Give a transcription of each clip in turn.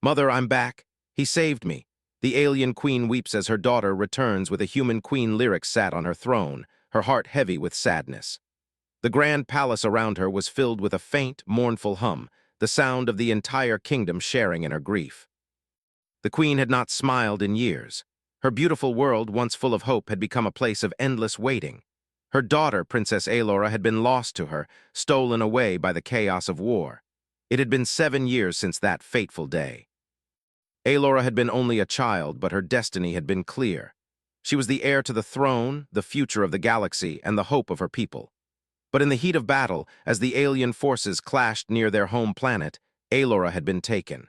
Mother, I'm back. He saved me. The alien queen weeps as her daughter returns with a human queen lyric sat on her throne, her heart heavy with sadness. The grand palace around her was filled with a faint, mournful hum, the sound of the entire kingdom sharing in her grief. The queen had not smiled in years. Her beautiful world, once full of hope, had become a place of endless waiting. Her daughter, Princess Aelora, had been lost to her, stolen away by the chaos of war. It had been 7 years since that fateful day. Aelora had been only a child, but her destiny had been clear. She was the heir to the throne, the future of the galaxy, and the hope of her people. But in the heat of battle, as the alien forces clashed near their home planet, Aelora had been taken.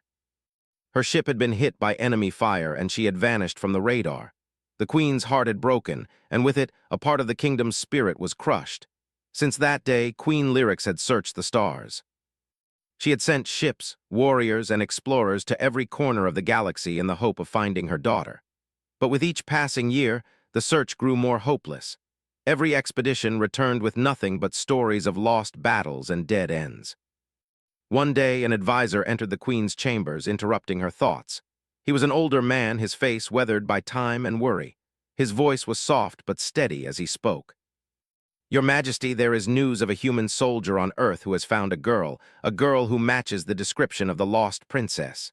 Her ship had been hit by enemy fire, and she had vanished from the radar. The queen's heart had broken, and with it, a part of the kingdom's spirit was crushed. Since that day, Queen Lyrics had searched the stars. She had sent ships, warriors, and explorers to every corner of the galaxy in the hope of finding her daughter. But with each passing year, the search grew more hopeless. Every expedition returned with nothing but stories of lost battles and dead ends. One day, an advisor entered the queen's chambers, interrupting her thoughts. He was an older man, his face weathered by time and worry. His voice was soft but steady as he spoke. "Your Majesty, there is news of a human soldier on Earth who has found a girl who matches the description of the lost princess."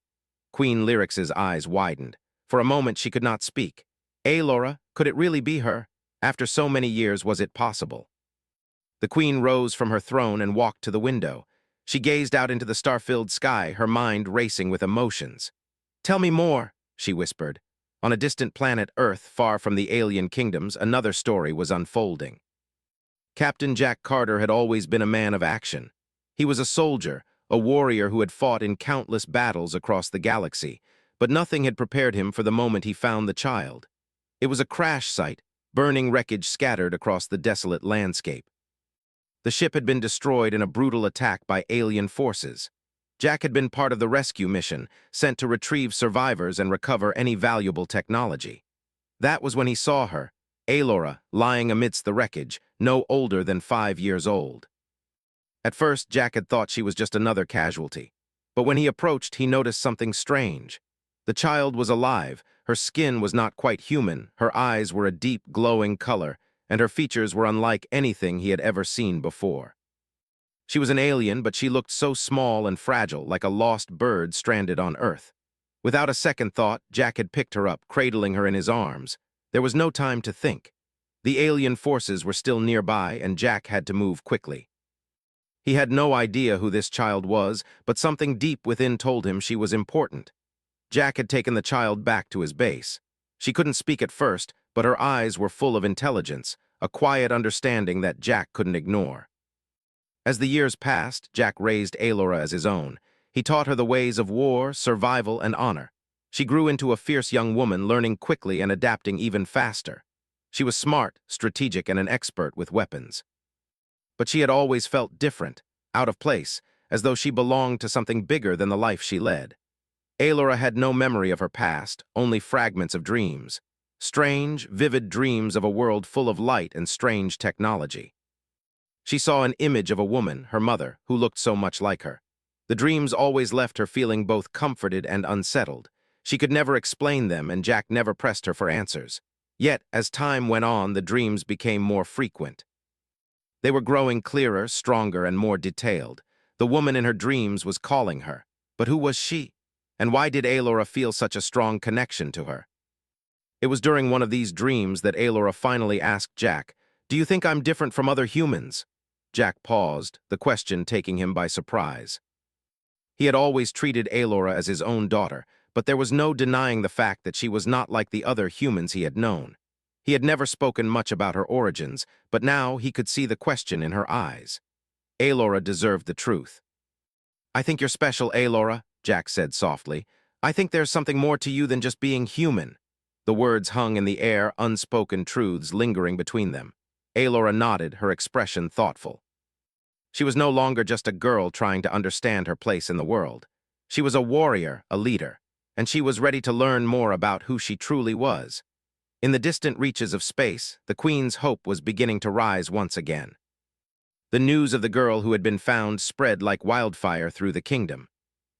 Queen Lyrics's eyes widened. For a moment she could not speak. Aelora, could it really be her? After so many years, was it possible? The queen rose from her throne and walked to the window. She gazed out into the star-filled sky, her mind racing with emotions. "Tell me more," she whispered. On a distant planet Earth, far from the alien kingdoms, another story was unfolding. Captain Jack Carter had always been a man of action. He was a soldier, a warrior who had fought in countless battles across the galaxy, but nothing had prepared him for the moment he found the child. It was a crash site, burning wreckage scattered across the desolate landscape. The ship had been destroyed in a brutal attack by alien forces. Jack had been part of the rescue mission, sent to retrieve survivors and recover any valuable technology. That was when he saw her, Aelora, lying amidst the wreckage, no older than 5 years old. At first, Jack had thought she was just another casualty. But when he approached, he noticed something strange. The child was alive, her skin was not quite human, her eyes were a deep, glowing color, and her features were unlike anything he had ever seen before. She was an alien, but she looked so small and fragile, like a lost bird stranded on Earth. Without a second thought, Jack had picked her up, cradling her in his arms. There was no time to think. The alien forces were still nearby, and Jack had to move quickly. He had no idea who this child was, but something deep within told him she was important. Jack had taken the child back to his base. She couldn't speak at first, but her eyes were full of intelligence, a quiet understanding that Jack couldn't ignore. As the years passed, Jack raised Aelora as his own. He taught her the ways of war, survival, and honor. She grew into a fierce young woman, learning quickly and adapting even faster. She was smart, strategic, and an expert with weapons. But she had always felt different, out of place, as though she belonged to something bigger than the life she led. Aelora had no memory of her past, only fragments of dreams. Strange, vivid dreams of a world full of light and strange technology. She saw an image of a woman, her mother, who looked so much like her. The dreams always left her feeling both comforted and unsettled. She could never explain them, and Jack never pressed her for answers. Yet, as time went on, the dreams became more frequent. They were growing clearer, stronger, and more detailed. The woman in her dreams was calling her. But who was she? And why did Aelora feel such a strong connection to her? It was during one of these dreams that Aelora finally asked Jack, "Do you think I'm different from other humans?" Jack paused, the question taking him by surprise. He had always treated Aelora as his own daughter, but there was no denying the fact that she was not like the other humans he had known. He had never spoken much about her origins, but now he could see the question in her eyes. Aelora deserved the truth. "I think you're special, Aelora," Jack said softly. "I think there's something more to you than just being human." The words hung in the air, unspoken truths lingering between them. Aelora nodded, her expression thoughtful. She was no longer just a girl trying to understand her place in the world. She was a warrior, a leader, and she was ready to learn more about who she truly was. In the distant reaches of space, the Queen's hope was beginning to rise once again. The news of the girl who had been found spread like wildfire through the kingdom.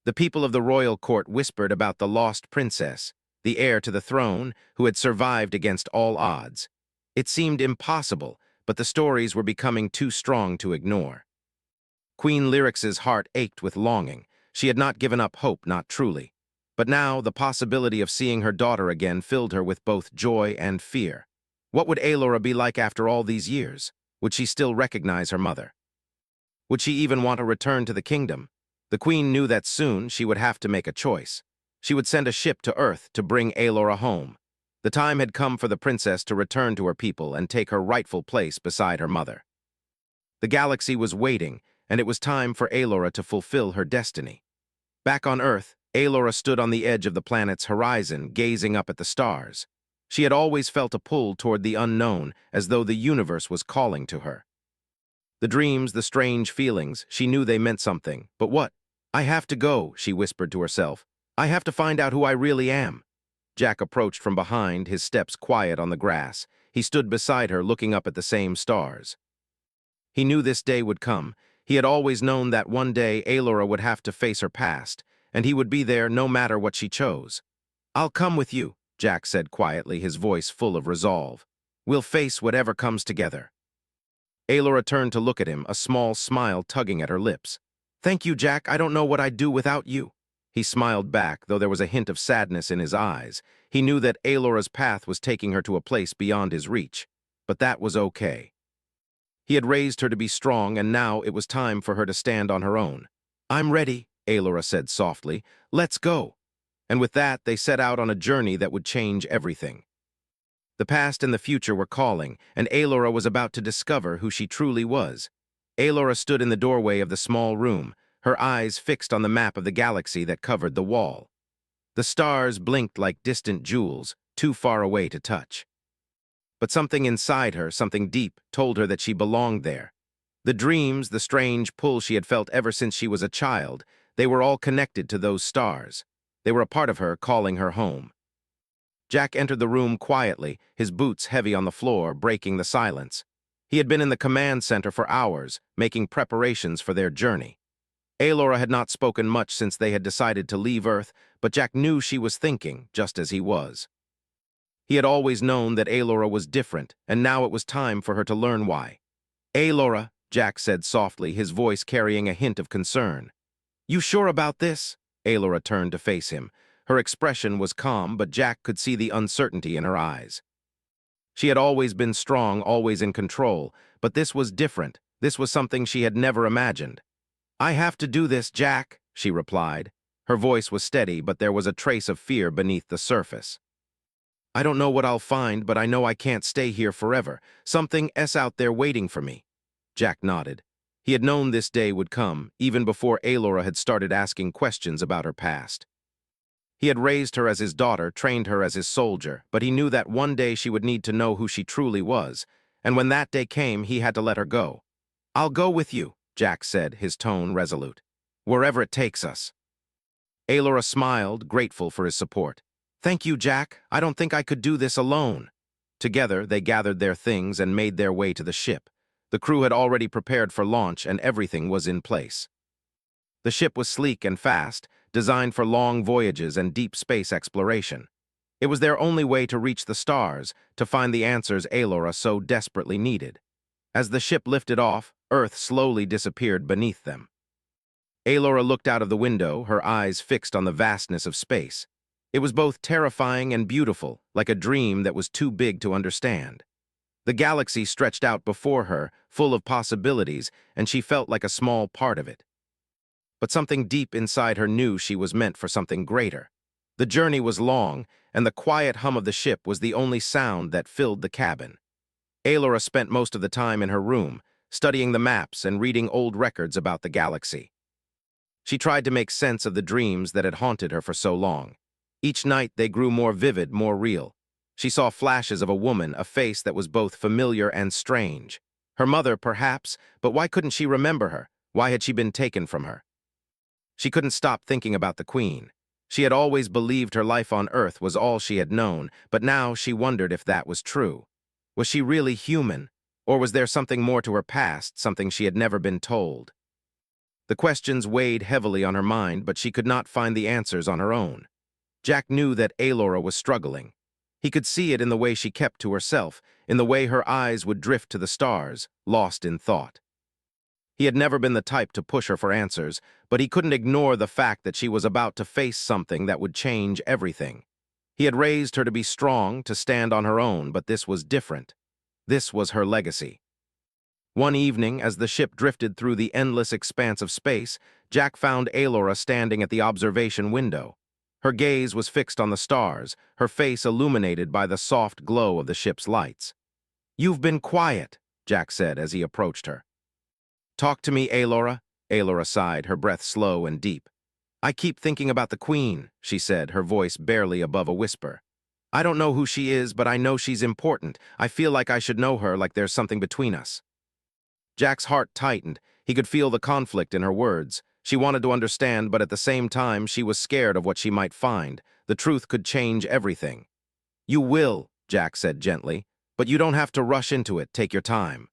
The people of the royal court whispered about the lost princess, the heir to the throne, who had survived against all odds. It seemed impossible, but the stories were becoming too strong to ignore. Queen Lyrix's heart ached with longing. She had not given up hope, not truly. But now the possibility of seeing her daughter again filled her with both joy and fear. What would Aelora be like after all these years? Would she still recognize her mother? Would she even want to return to the kingdom? The queen knew that soon she would have to make a choice. She would send a ship to Earth to bring Aelora home. The time had come for the princess to return to her people and take her rightful place beside her mother. The galaxy was waiting, and it was time for Aelora to fulfill her destiny. Back on Earth, Aelora stood on the edge of the planet's horizon, gazing up at the stars. She had always felt a pull toward the unknown, as though the universe was calling to her. The dreams, the strange feelings, she knew they meant something. But what? "I have to go," she whispered to herself. "I have to find out who I really am." Jack approached from behind, his steps quiet on the grass. He stood beside her, looking up at the same stars. He knew this day would come. He had always known that one day Aelora would have to face her past, and he would be there no matter what she chose. "I'll come with you," Jack said quietly, his voice full of resolve. "We'll face whatever comes together." Aelora turned to look at him, a small smile tugging at her lips. "Thank you, Jack. I don't know what I'd do without you." He smiled back, though there was a hint of sadness in his eyes. He knew that Aelora's path was taking her to a place beyond his reach. But that was okay. He had raised her to be strong, and now it was time for her to stand on her own. "I'm ready," Aelora said softly. "Let's go." And with that, they set out on a journey that would change everything. The past and the future were calling, and Aelora was about to discover who she truly was. Aelora stood in the doorway of the small room, her eyes fixed on the map of the galaxy that covered the wall. The stars blinked like distant jewels, too far away to touch. But something inside her, something deep, told her that she belonged there. The dreams, the strange pull she had felt ever since she was a child, they were all connected to those stars. They were a part of her, calling her home. Jack entered the room quietly, his boots heavy on the floor, breaking the silence. He had been in the command center for hours, making preparations for their journey. Aelora had not spoken much since they had decided to leave Earth, but Jack knew she was thinking, just as he was. He had always known that Aelora was different, and now it was time for her to learn why. "Aelora," Jack said softly, his voice carrying a hint of concern. "You sure about this?" Aelora turned to face him. Her expression was calm, but Jack could see the uncertainty in her eyes. She had always been strong, always in control, but this was different. This was something she had never imagined. "I have to do this, Jack," she replied. Her voice was steady, but there was a trace of fear beneath the surface. "I don't know what I'll find, but I know I can't stay here forever. Something's out there waiting for me." Jack nodded. He had known this day would come, even before Aelora had started asking questions about her past. He had raised her as his daughter, trained her as his soldier, but he knew that one day she would need to know who she truly was, and when that day came, he had to let her go. "I'll go with you," Jack said, his tone resolute. "Wherever it takes us." Aelora smiled, grateful for his support. "Thank you, Jack. I don't think I could do this alone." Together, they gathered their things and made their way to the ship. The crew had already prepared for launch, and everything was in place. The ship was sleek and fast, designed for long voyages and deep space exploration. It was their only way to reach the stars, to find the answers Aelora so desperately needed. As the ship lifted off, Earth slowly disappeared beneath them. Aelora looked out of the window, her eyes fixed on the vastness of space. It was both terrifying and beautiful, like a dream that was too big to understand. The galaxy stretched out before her, full of possibilities, and she felt like a small part of it. But something deep inside her knew she was meant for something greater. The journey was long, and the quiet hum of the ship was the only sound that filled the cabin. Aelora spent most of the time in her room, studying the maps and reading old records about the galaxy. She tried to make sense of the dreams that had haunted her for so long. Each night they grew more vivid, more real. She saw flashes of a woman, a face that was both familiar and strange. Her mother, perhaps, but why couldn't she remember her? Why had she been taken from her? She couldn't stop thinking about the Queen. She had always believed her life on Earth was all she had known, but now she wondered if that was true. Was she really human? Or was there something more to her past, something she had never been told? The questions weighed heavily on her mind, but she could not find the answers on her own. Jack knew that Alora was struggling. He could see it in the way she kept to herself, in the way her eyes would drift to the stars, lost in thought. He had never been the type to push her for answers, but he couldn't ignore the fact that she was about to face something that would change everything. He had raised her to be strong, to stand on her own, but this was different. This was her legacy. One evening, as the ship drifted through the endless expanse of space, Jack found Alora standing at the observation window. Her gaze was fixed on the stars, her face illuminated by the soft glow of the ship's lights. "You've been quiet," Jack said as he approached her. "Talk to me, Alora." Alora sighed, her breath slow and deep. "I keep thinking about the Queen," she said, her voice barely above a whisper. "I don't know who she is, but I know she's important. I feel like I should know her, like there's something between us." Jack's heart tightened. He could feel the conflict in her words. She wanted to understand, but at the same time, she was scared of what she might find. The truth could change everything. "You will," Jack said gently, "but you don't have to rush into it. Take your time.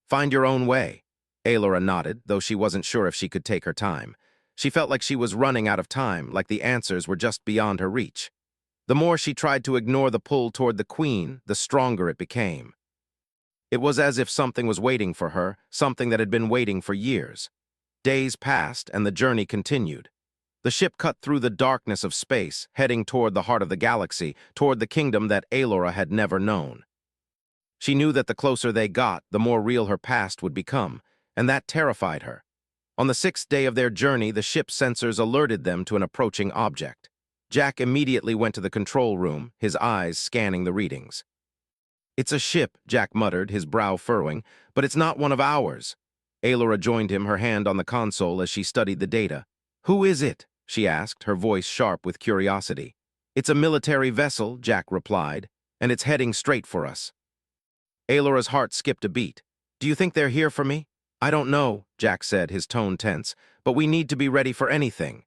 Find your own way." Alora nodded, though she wasn't sure if she could take her time. She felt like she was running out of time, like the answers were just beyond her reach. The more she tried to ignore the pull toward the Queen, the stronger it became. It was as if something was waiting for her, something that had been waiting for years. Days passed, and the journey continued. The ship cut through the darkness of space, heading toward the heart of the galaxy, toward the kingdom that Alora had never known. She knew that the closer they got, the more real her past would become, and that terrified her. On the 6th day of their journey, the ship's sensors alerted them to an approaching object. Jack immediately went to the control room, his eyes scanning the readings. "It's a ship," Jack muttered, his brow furrowing, "but it's not one of ours." Alora joined him, her hand on the console as she studied the data. "Who is it?" she asked, her voice sharp with curiosity. "It's a military vessel," Jack replied, "and it's heading straight for us." Alora's heart skipped a beat. "Do you think they're here for me?" "I don't know," Jack said, his tone tense, "but we need to be ready for anything."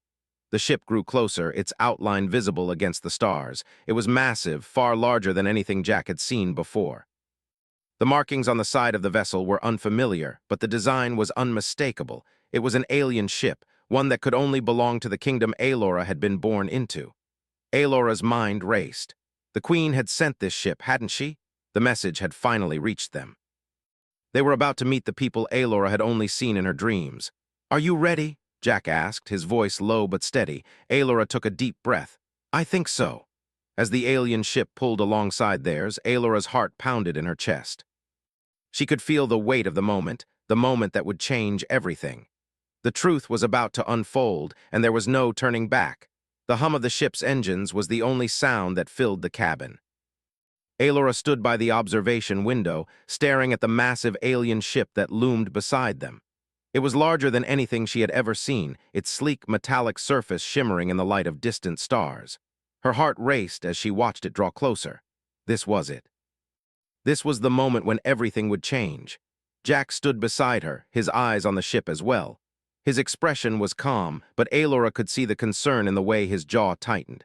The ship grew closer, its outline visible against the stars. It was massive, far larger than anything Jack had seen before. The markings on the side of the vessel were unfamiliar, but the design was unmistakable. It was an alien ship, one that could only belong to the kingdom Alora had been born into. Alora's mind raced. The Queen had sent this ship, hadn't she? The message had finally reached them. They were about to meet the people Alora had only seen in her dreams. "Are you ready?" Jack asked, his voice low but steady. Alora took a deep breath. "I think so." As the alien ship pulled alongside theirs, Alora's heart pounded in her chest. She could feel the weight of the moment that would change everything. The truth was about to unfold, and there was no turning back. The hum of the ship's engines was the only sound that filled the cabin. Alora stood by the observation window, staring at the massive alien ship that loomed beside them. It was larger than anything she had ever seen, its sleek metallic surface shimmering in the light of distant stars. Her heart raced as she watched it draw closer. This was it. This was the moment when everything would change. Jack stood beside her, his eyes on the ship as well. His expression was calm, but Alora could see the concern in the way his jaw tightened.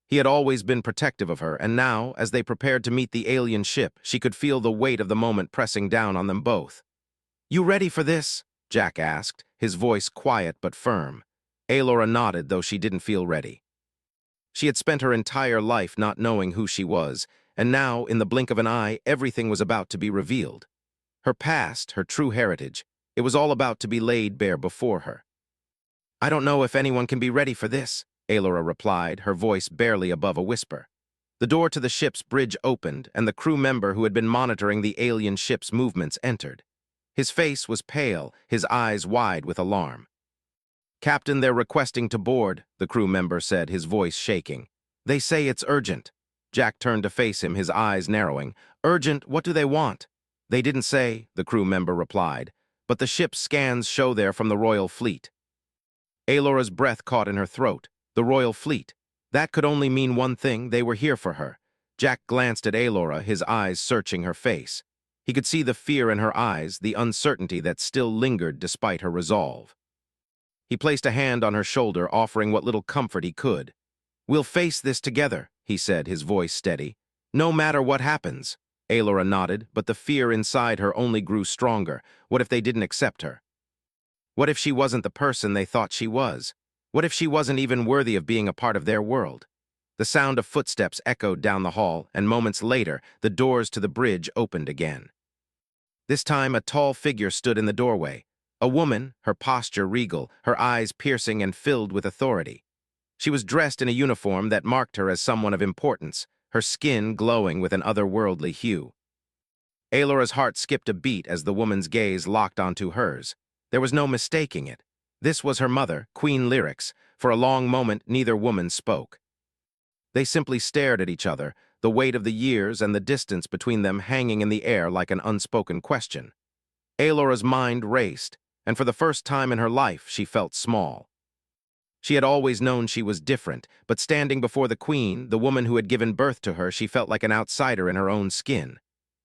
He had always been protective of her, and now, as they prepared to meet the alien ship, she could feel the weight of the moment pressing down on them both. "You ready for this?" Jack asked, his voice quiet but firm. Alora nodded, though she didn't feel ready. She had spent her entire life not knowing who she was, and now, in the blink of an eye, everything was about to be revealed. Her past, her true heritage, it was all about to be laid bare before her. "I don't know if anyone can be ready for this," Alora replied, her voice barely above a whisper. The door to the ship's bridge opened, and the crew member who had been monitoring the alien ship's movements entered. His face was pale, his eyes wide with alarm. "Captain, they're requesting to board," the crew member said, his voice shaking. "They say it's urgent." Jack turned to face him, his eyes narrowing. "Urgent? What do they want?" "They didn't say," the crew member replied, "but the ship's scans show they're from the Royal Fleet." Alora's breath caught in her throat. The Royal Fleet. That could only mean one thing: they were here for her. Jack glanced at Alora, his eyes searching her face. He could see the fear in her eyes, the uncertainty that still lingered despite her resolve. He placed a hand on her shoulder, offering what little comfort he could. "We'll face this together," he said, his voice steady. "No matter what happens." Alora nodded, but the fear inside her only grew stronger. What if they didn't accept her? What if she wasn't the person they thought she was? What if she wasn't even worthy of being a part of their world? The sound of footsteps echoed down the hall, and moments later, the doors to the bridge opened again. This time, a tall figure stood in the doorway. A woman, her posture regal, her eyes piercing and filled with authority. She was dressed in a uniform that marked her as someone of importance, her skin glowing with an otherworldly hue. Alora's heart skipped a beat as the woman's gaze locked onto hers. There was no mistaking it. This was her mother, Queen Lyrics. For a long moment, neither woman spoke. They simply stared at each other, the weight of the years and the distance between them hanging in the air like an unspoken question. Alora's mind raced, and for the first time in her life, she felt small. She had always known she was different, but standing before the queen, the woman who had given birth to her, she felt like an outsider in her own skin.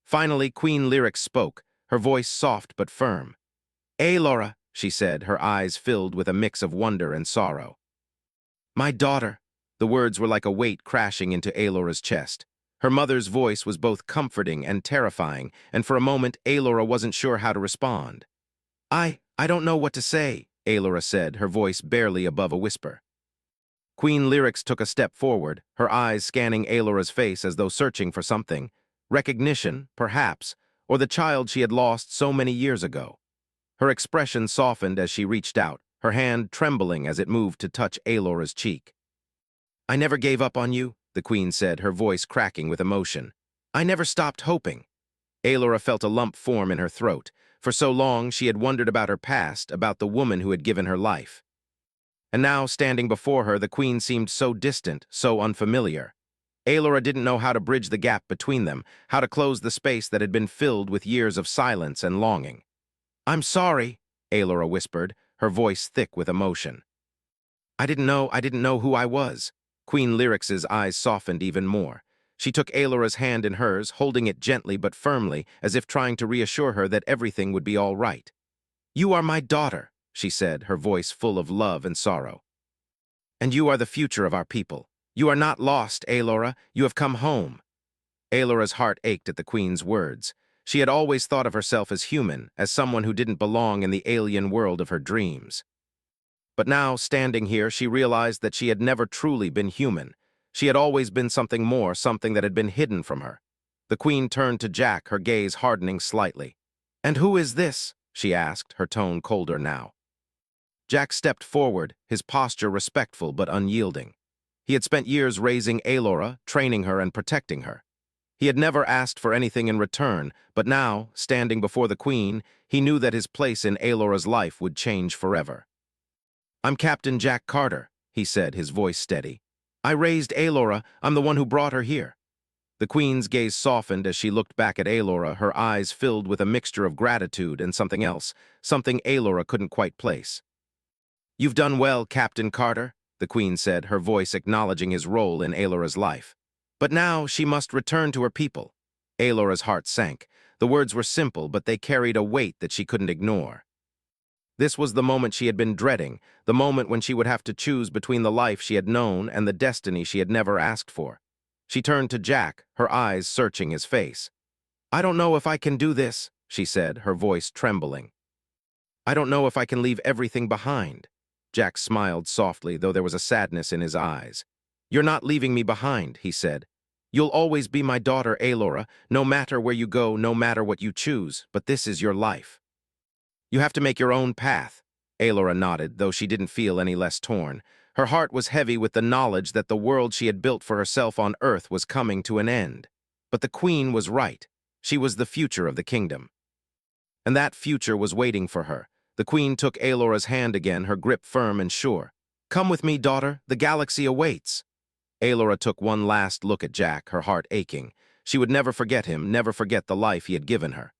Finally, Queen Lyrics spoke, her voice soft but firm. "Alora," she said, her eyes filled with a mix of wonder and sorrow. "My daughter." The words were like a weight crashing into Alora's chest. Her mother's voice was both comforting and terrifying, and for a moment, Alora wasn't sure how to respond. I don't know what to say," Alora said, her voice barely above a whisper. Queen Lyrics took a step forward, her eyes scanning Alora's face as though searching for something. Recognition, perhaps, or the child she had lost so many years ago. Her expression softened as she reached out, her hand trembling as it moved to touch Alora's cheek. "I never gave up on you," the queen said, her voice cracking with emotion. "I never stopped hoping." Alora felt a lump form in her throat. For so long, she had wondered about her past, about the woman who had given her life. And now, standing before her, the queen seemed so distant, so unfamiliar. Alora didn't know how to bridge the gap between them, how to close the space that had been filled with years of silence and longing. "I'm sorry," Alora whispered, her voice thick with emotion. I didn't know who I was." Queen Lyrics's eyes softened even more. She took Alora's hand in hers, holding it gently but firmly, as if trying to reassure her that everything would be all right. "You are my daughter," she said, her voice full of love and sorrow. "And you are the future of our people. You are not lost, Alora. You have come home." Alora's heart ached at the queen's words. She had always thought of herself as human, as someone who didn't belong in the alien world of her dreams. But now, standing here, she realized that she had never truly been human. She had always been something more, something that had been hidden from her. The queen turned to Jack, her gaze hardening slightly. "And who is this?" she asked, her tone colder now. Jack stepped forward, his posture respectful but unyielding. He had spent years raising Alora, training her and protecting her. He had never asked for anything in return, but now, standing before the queen, he knew that his place in Alora's life would change forever. "I'm Captain Jack Carter," he said, his voice steady. "I raised Alora. I'm the one who brought her here." The queen's gaze softened as she looked back at Alora, her eyes filled with a mixture of gratitude and something else, something Alora couldn't quite place. "You've done well, Captain Carter," the queen said, her voice acknowledging his role in Alora's life. "But now she must return to her people." Alora's heart sank. The words were simple, but they carried a weight that she couldn't ignore. This was the moment she had been dreading, the moment when she would have to choose between the life she had known and the destiny she had never asked for. She turned to Jack, her eyes searching his face. "I don't know if I can do this," she said, her voice trembling. "I don't know if I can leave everything behind." Jack smiled softly, though there was a sadness in his eyes. "You're not leaving me behind," he said. "You'll always be my daughter, Alora, no matter where you go, no matter what you choose, but this is your life. You have to make your own path." Alora nodded, though she didn't feel any less torn. Her heart was heavy with the knowledge that the world she had built for herself on Earth was coming to an end. But the queen was right. She was the future of the kingdom. And that future was waiting for her. The queen took Alora's hand again, her grip firm and sure. "Come with me, daughter. The galaxy awaits." Alora took one last look at Jack, her heart aching. She would never forget him, never forget the life he had given her.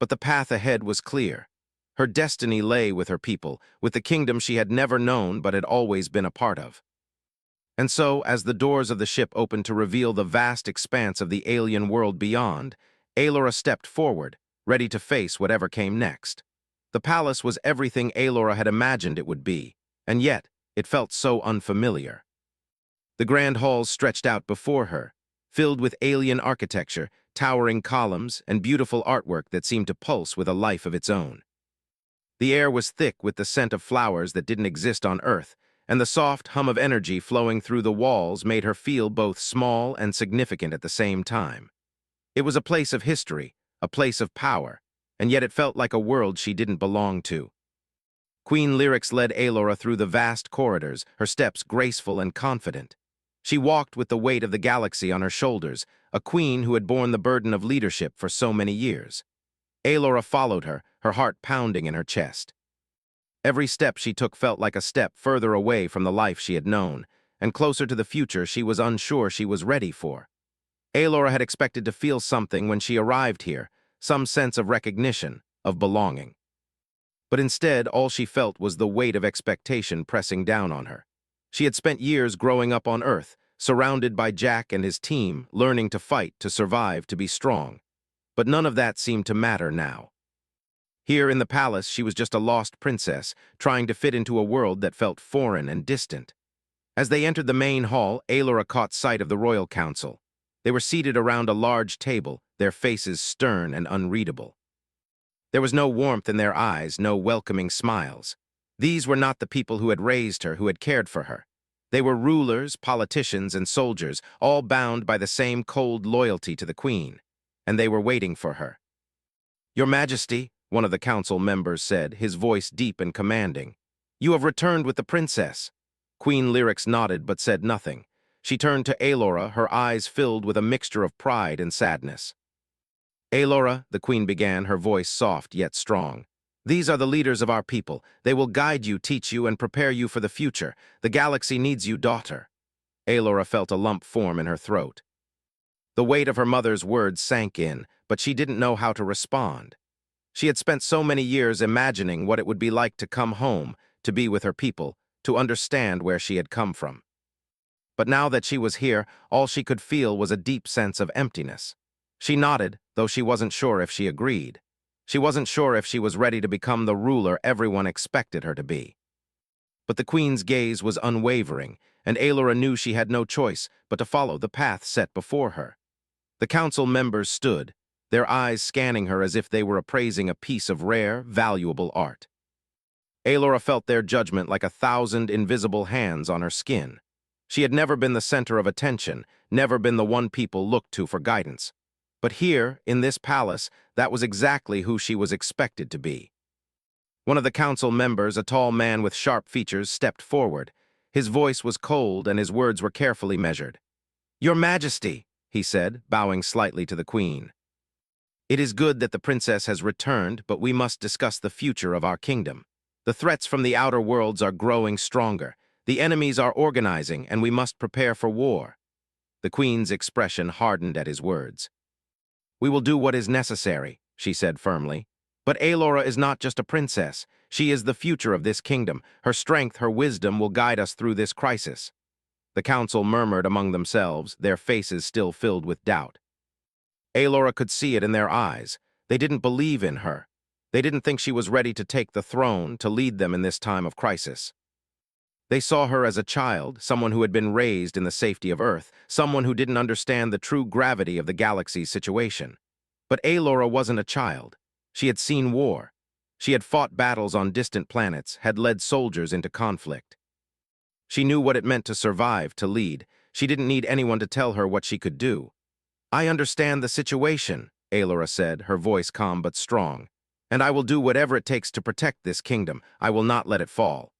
But the path ahead was clear. Her destiny lay with her people, with the kingdom she had never known but had always been a part of. And so, as the doors of the ship opened to reveal the vast expanse of the alien world beyond, Alora stepped forward, ready to face whatever came next. The palace was everything Alora had imagined it would be, and yet it felt so unfamiliar. The grand halls stretched out before her, filled with alien architecture, towering columns, and beautiful artwork that seemed to pulse with a life of its own. The air was thick with the scent of flowers that didn't exist on Earth, and the soft hum of energy flowing through the walls made her feel both small and significant at the same time. It was a place of history, a place of power, and yet it felt like a world she didn't belong to. Queen Lyrics led Aelora through the vast corridors, her steps graceful and confident. She walked with the weight of the galaxy on her shoulders, a queen who had borne the burden of leadership for so many years. Aelora followed her, her heart pounding in her chest. Every step she took felt like a step further away from the life she had known, and closer to the future she was unsure she was ready for. Aelora had expected to feel something when she arrived here, some sense of recognition, of belonging. But instead, all she felt was the weight of expectation pressing down on her. She had spent years growing up on Earth, surrounded by Jack and his team, learning to fight, to survive, to be strong. But none of that seemed to matter now. Here in the palace, she was just a lost princess, trying to fit into a world that felt foreign and distant. As they entered the main hall, Aelora caught sight of the royal council. They were seated around a large table, their faces stern and unreadable. There was no warmth in their eyes, no welcoming smiles. These were not the people who had raised her, who had cared for her. They were rulers, politicians, and soldiers, all bound by the same cold loyalty to the queen. And they were waiting for her. "Your Majesty," one of the council members said, his voice deep and commanding, "you have returned with the princess." Queen Lyrics nodded but said nothing. She turned to Aelora, her eyes filled with a mixture of pride and sadness. "Aelora," the queen began, her voice soft yet strong, "these are the leaders of our people. They will guide you, teach you, and prepare you for the future. The galaxy needs you, daughter." Aelora felt a lump form in her throat. The weight of her mother's words sank in, but she didn't know how to respond. She had spent so many years imagining what it would be like to come home, to be with her people, to understand where she had come from. But now that she was here, all she could feel was a deep sense of emptiness. She nodded, though she wasn't sure if she agreed. She wasn't sure if she was ready to become the ruler everyone expected her to be. But the queen's gaze was unwavering, and Aelora knew she had no choice but to follow the path set before her. The council members stood, their eyes scanning her as if they were appraising a piece of rare, valuable art. Aelora felt their judgment like 1,000 invisible hands on her skin. She had never been the center of attention, never been the one people looked to for guidance. But here, in this palace, that was exactly who she was expected to be. One of the council members, a tall man with sharp features, stepped forward. His voice was cold and his words were carefully measured. "Your Majesty," he said, bowing slightly to the queen. "It is good that the princess has returned, but we must discuss the future of our kingdom. The threats from the outer worlds are growing stronger. The enemies are organizing, and we must prepare for war." The queen's expression hardened at his words. "We will do what is necessary," she said firmly. "But Aelora is not just a princess. She is the future of this kingdom. Her strength, her wisdom will guide us through this crisis." The council murmured among themselves, their faces still filled with doubt. Aelora could see it in their eyes. They didn't believe in her. They didn't think she was ready to take the throne, to lead them in this time of crisis. They saw her as a child, someone who had been raised in the safety of Earth, someone who didn't understand the true gravity of the galaxy's situation. But Aelora wasn't a child. She had seen war. She had fought battles on distant planets, had led soldiers into conflict. She knew what it meant to survive, to lead. She didn't need anyone to tell her what she could do. "I understand the situation," Aelora said, her voice calm but strong. "And I will do whatever it takes to protect this kingdom. I will not let it fall."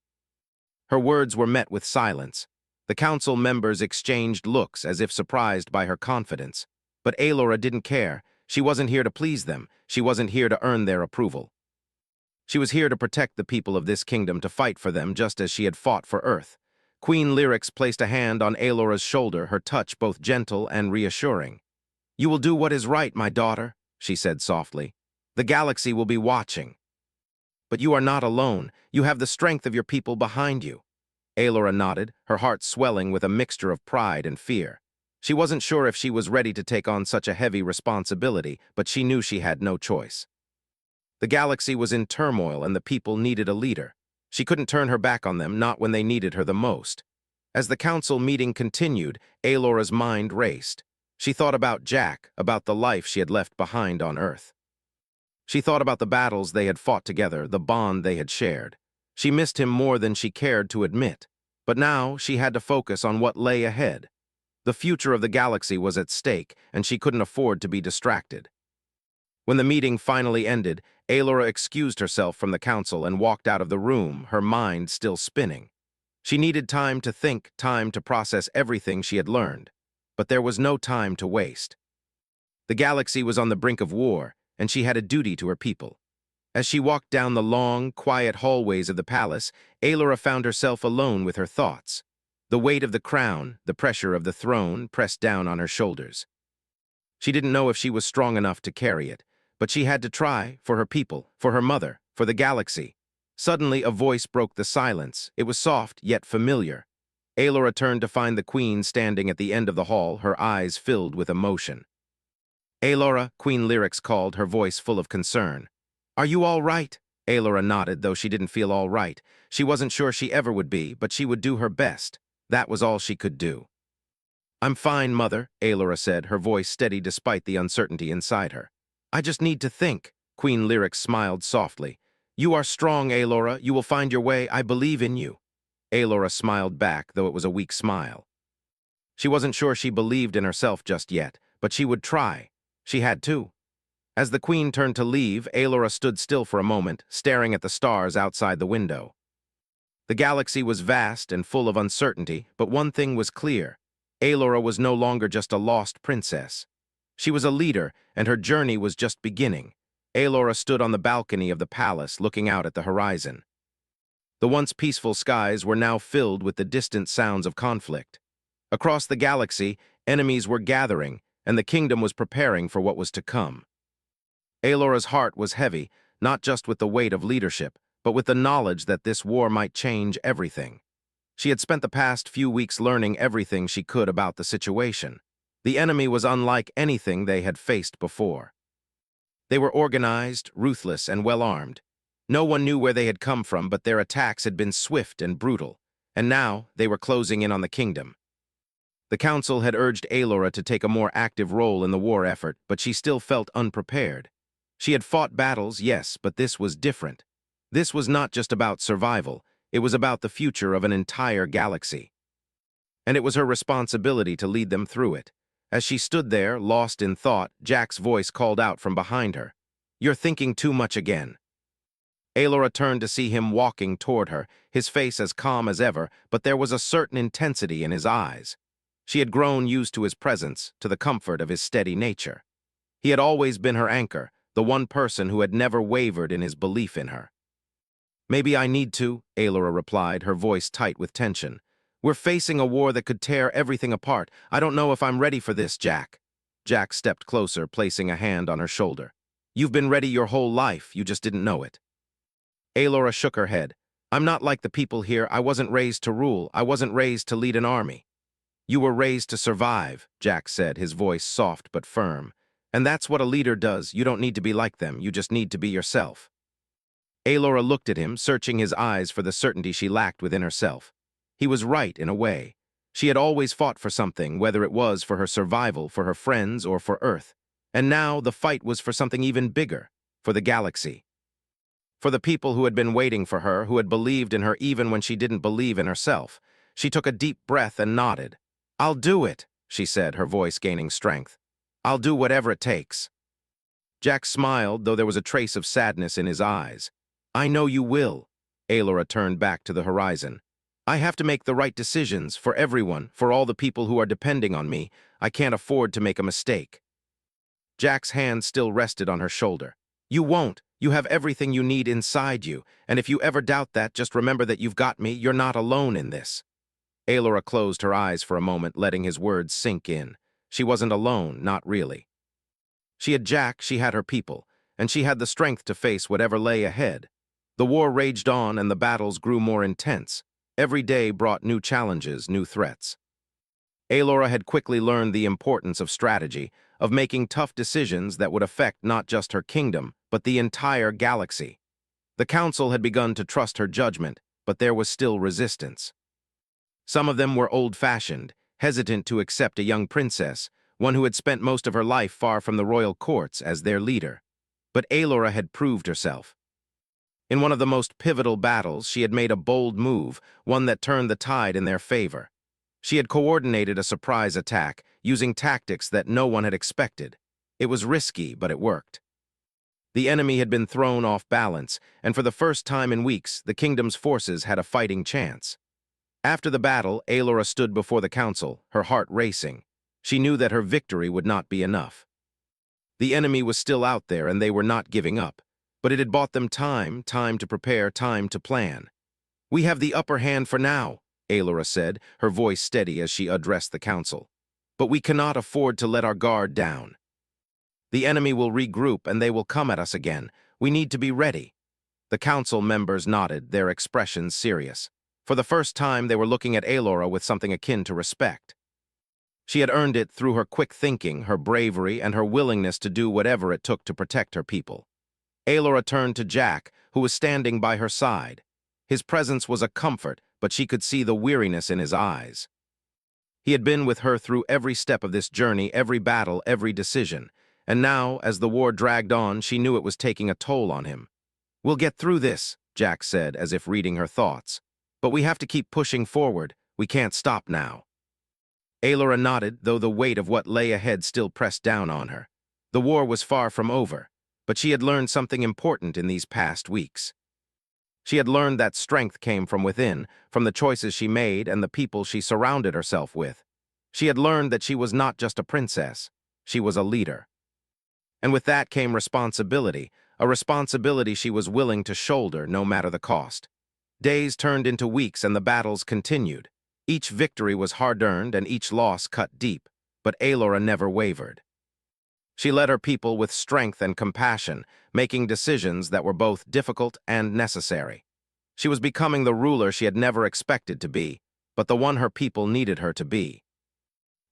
Her words were met with silence. The council members exchanged looks as if surprised by her confidence. But Aelora didn't care. She wasn't here to please them. She wasn't here to earn their approval. She was here to protect the people of this kingdom, to fight for them just as she had fought for Earth. Queen Lyrics placed a hand on Aelora's shoulder, her touch both gentle and reassuring. "You will do what is right, my daughter," she said softly. "The galaxy will be watching. But you are not alone. You have the strength of your people behind you." Aelora nodded, her heart swelling with a mixture of pride and fear. She wasn't sure if she was ready to take on such a heavy responsibility, but she knew she had no choice. The galaxy was in turmoil and the people needed a leader. She couldn't turn her back on them, not when they needed her the most. As the council meeting continued, Aelora's mind raced. She thought about Jack, about the life she had left behind on Earth. She thought about the battles they had fought together, the bond they had shared. She missed him more than she cared to admit. But now she had to focus on what lay ahead. The future of the galaxy was at stake, and she couldn't afford to be distracted. When the meeting finally ended, Aelora excused herself from the council and walked out of the room, her mind still spinning. She needed time to think, time to process everything she had learned. But there was no time to waste. The galaxy was on the brink of war, and she had a duty to her people. As she walked down the long, quiet hallways of the palace, Aelora found herself alone with her thoughts. The weight of the crown, the pressure of the throne, pressed down on her shoulders. She didn't know if she was strong enough to carry it, but she had to try, for her people, for her mother, for the galaxy. Suddenly, a voice broke the silence. It was soft, yet familiar. Aelora turned to find the queen standing at the end of the hall, her eyes filled with emotion. "Aelora," Queen Lyrics called, her voice full of concern. "Are you all right?" Aelora nodded, though she didn't feel all right. She wasn't sure she ever would be, but she would do her best. That was all she could do. "I'm fine, Mother," Aelora said, her voice steady despite the uncertainty inside her. "I just need to think." Queen Lyrics smiled softly. "You are strong, Aelora. You will find your way. I believe in you." Aelora smiled back, though it was a weak smile. She wasn't sure she believed in herself just yet, but she would try. She had to. As the queen turned to leave, Aelora stood still for a moment, staring at the stars outside the window. The galaxy was vast and full of uncertainty, but one thing was clear. Aelora was no longer just a lost princess. She was a leader, and her journey was just beginning. Aelora stood on the balcony of the palace, looking out at the horizon. The once peaceful skies were now filled with the distant sounds of conflict. Across the galaxy, enemies were gathering, and the kingdom was preparing for what was to come. Aelora's heart was heavy, not just with the weight of leadership, but with the knowledge that this war might change everything. She had spent the past few weeks learning everything she could about the situation. The enemy was unlike anything they had faced before. They were organized, ruthless, and well-armed. No one knew where they had come from, but their attacks had been swift and brutal, and now they were closing in on the kingdom. The council had urged Aelora to take a more active role in the war effort, but she still felt unprepared. She had fought battles, yes, but this was different. This was not just about survival, it was about the future of an entire galaxy. And it was her responsibility to lead them through it. As she stood there, lost in thought, Jack's voice called out from behind her. "You're thinking too much again." Aelora turned to see him walking toward her, his face as calm as ever, but there was a certain intensity in his eyes. She had grown used to his presence, to the comfort of his steady nature. He had always been her anchor, the one person who had never wavered in his belief in her. "Maybe I need to," Aelora replied, her voice tight with tension. "We're facing a war that could tear everything apart. I don't know if I'm ready for this, Jack." Jack stepped closer, placing a hand on her shoulder. "You've been ready your whole life, you just didn't know it." Aelora shook her head. "I'm not like the people here. I wasn't raised to rule. I wasn't raised to lead an army." "You were raised to survive," Jack said, his voice soft but firm. "And that's what a leader does. You don't need to be like them. You just need to be yourself." Aelora looked at him, searching his eyes for the certainty she lacked within herself. He was right, in a way. She had always fought for something, whether it was for her survival, for her friends, or for Earth. And now the fight was for something even bigger, for the galaxy. For the people who had been waiting for her, who had believed in her even when she didn't believe in herself. She took a deep breath and nodded. "I'll do it," she said, her voice gaining strength. "I'll do whatever it takes." Jack smiled, though there was a trace of sadness in his eyes. "I know you will." Aelora turned back to the horizon. "I have to make the right decisions for everyone, for all the people who are depending on me. I can't afford to make a mistake." Jack's hand still rested on her shoulder. "You won't. You have everything you need inside you, and if you ever doubt that, just remember that you've got me. You're not alone in this." Aelora closed her eyes for a moment, letting his words sink in. She wasn't alone, not really. She had Jack, she had her people, and she had the strength to face whatever lay ahead. The war raged on and the battles grew more intense. Every day brought new challenges, new threats. Aelora had quickly learned the importance of strategy, of making tough decisions that would affect not just her kingdom, but the entire galaxy. The council had begun to trust her judgment, but there was still resistance. Some of them were old-fashioned, hesitant to accept a young princess, one who had spent most of her life far from the royal courts, as their leader. But Aelora had proved herself. In one of the most pivotal battles, she had made a bold move, one that turned the tide in their favor. She had coordinated a surprise attack, using tactics that no one had expected. It was risky, but it worked. The enemy had been thrown off balance, and for the first time in weeks, the kingdom's forces had a fighting chance. After the battle, Aelora stood before the council, her heart racing. She knew that her victory would not be enough. The enemy was still out there, and they were not giving up. But it had bought them time to prepare, time to plan. "We have the upper hand for now," Aelora said, her voice steady as she addressed the council. "But we cannot afford to let our guard down. The enemy will regroup and they will come at us again. We need to be ready." The council members nodded, their expressions serious. For the first time, they were looking at Aelora with something akin to respect. She had earned it through her quick thinking, her bravery, and her willingness to do whatever it took to protect her people. Aelora turned to Jack, who was standing by her side. His presence was a comfort, but she could see the weariness in his eyes. He had been with her through every step of this journey, every battle, every decision. And now, as the war dragged on, she knew it was taking a toll on him. "We'll get through this," Jack said, as if reading her thoughts. "But we have to keep pushing forward. We can't stop now." Aelora nodded, though the weight of what lay ahead still pressed down on her. The war was far from over, but she had learned something important in these past weeks. She had learned that strength came from within, from the choices she made and the people she surrounded herself with. She had learned that she was not just a princess, she was a leader. And with that came responsibility, a responsibility she was willing to shoulder no matter the cost. Days turned into weeks and the battles continued. Each victory was hard-earned and each loss cut deep, but Aelora never wavered. She led her people with strength and compassion, making decisions that were both difficult and necessary. She was becoming the ruler she had never expected to be, but the one her people needed her to be.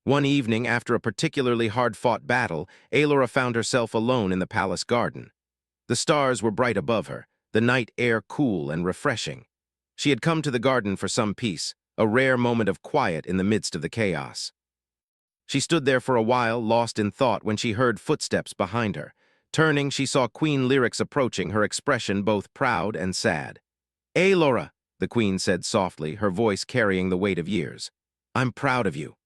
One evening, after a particularly hard-fought battle, Aelora found herself alone in the palace garden. The stars were bright above her, the night air cool and refreshing. She had come to the garden for some peace, a rare moment of quiet in the midst of the chaos. She stood there for a while, lost in thought, when she heard footsteps behind her. Turning, she saw Queen Lyrics approaching, her expression both proud and sad. "Aelora," the queen said softly, her voice carrying the weight of years. "I'm proud of you."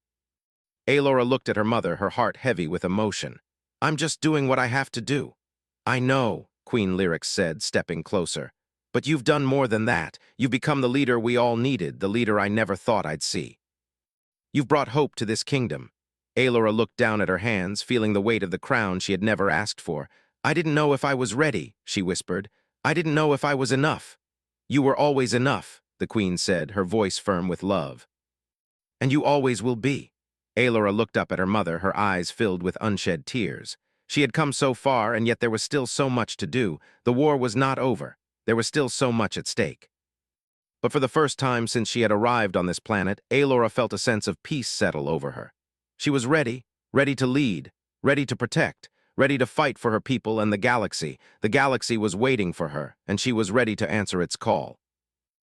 Aelora looked at her mother, her heart heavy with emotion. "I'm just doing what I have to do." "I know," Queen Lyrics said, stepping closer. "But you've done more than that. You've become the leader we all needed, the leader I never thought I'd see. You've brought hope to this kingdom." Aelora looked down at her hands, feeling the weight of the crown she had never asked for. "I didn't know if I was ready," she whispered. "I didn't know if I was enough." "You were always enough," the queen said, her voice firm with love. "And you always will be." Aelora looked up at her mother, her eyes filled with unshed tears. She had come so far, and yet there was still so much to do. The war was not over. There was still so much at stake. But for the first time since she had arrived on this planet, Aelora felt a sense of peace settle over her. She was ready, ready to lead, ready to protect, ready to fight for her people and the galaxy. The galaxy was waiting for her, and she was ready to answer its call.